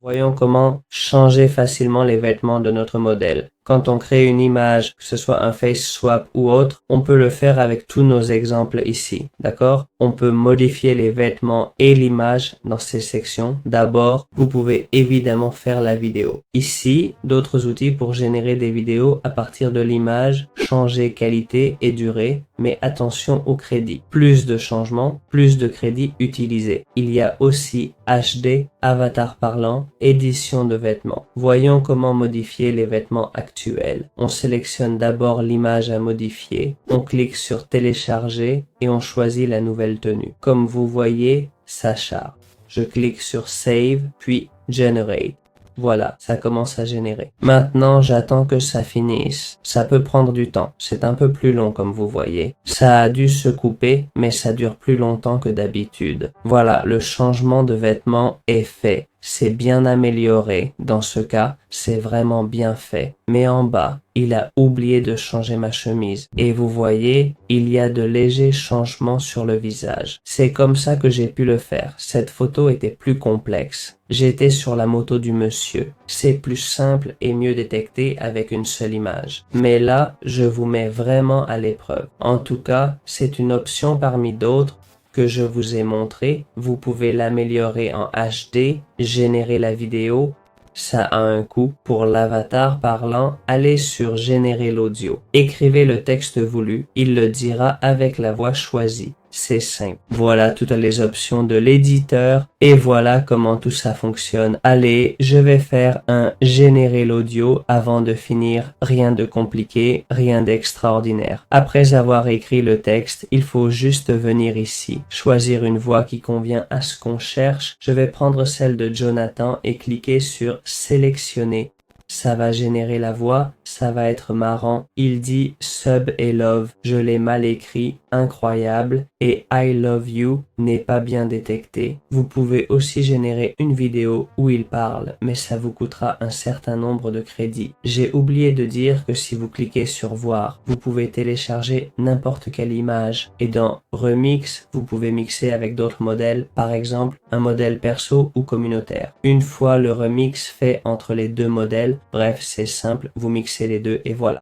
Voyons comment changer facilement les vêtements de notre modèle. Quand on crée une image, que ce soit un face swap ou autre, on peut le faire avec tous nos exemples ici, d'accord? On peut modifier les vêtements et l'image dans ces sections. D'abord, vous pouvez évidemment faire la vidéo. Ici, d'autres outils pour générer des vidéos à partir de l'image, changer qualité et durée, mais attention au crédit. Plus de changements, plus de crédits utilisés. Il y a aussi HD, avatar parlant, édition de vêtements. Voyons comment modifier les vêtements actuels. On sélectionne d'abord l'image à modifier, on clique sur télécharger et on choisit la nouvelle tenue. Comme vous voyez, ça charge. Je clique sur save puis generate. Voilà, ça commence à générer. Maintenant, j'attends que ça finisse. Ça peut prendre du temps. C'est un peu plus long comme vous voyez. Ça a dû se couper, mais ça dure plus longtemps que d'habitude. Voilà, le changement de vêtements est fait. C'est bien amélioré. Dans ce cas, c'est vraiment bien fait. Mais en bas, il a oublié de changer ma chemise. Et vous voyez, il y a de légers changements sur le visage. C'est comme ça que j'ai pu le faire. Cette photo était plus complexe. J'étais sur la moto du monsieur. C'est plus simple et mieux détecté avec une seule image. Mais là, je vous mets vraiment à l'épreuve. En tout cas, c'est une option parmi d'autres que je vous ai montré. Vous pouvez l'améliorer en HD, générer la vidéo. Ça a un coût. Pour l'avatar parlant, allez sur générer l'audio. Écrivez le texte voulu, il le dira avec la voix choisie. C'est simple. Voilà toutes les options de l'éditeur et voilà comment tout ça fonctionne. Allez, je vais faire un générer l'audio avant de finir. Rien de compliqué, rien d'extraordinaire. Après avoir écrit le texte, il faut juste venir ici, choisir une voix qui convient à ce qu'on cherche. Je vais prendre celle de Jonathan et cliquer sur sélectionner. Ça va générer la voix, ça va être marrant. Il dit sub et love, je l'ai mal écrit, incroyable, et I love you n'est pas bien détecté. Vous pouvez aussi générer une vidéo où il parle, mais ça vous coûtera un certain nombre de crédits. J'ai oublié de dire que si vous cliquez sur voir, vous pouvez télécharger n'importe quelle image, et dans remix, vous pouvez mixer avec d'autres modèles, par exemple un modèle perso ou communautaire. Une fois le remix fait entre les deux modèles, bref, c'est simple, vous mixez les deux et voilà.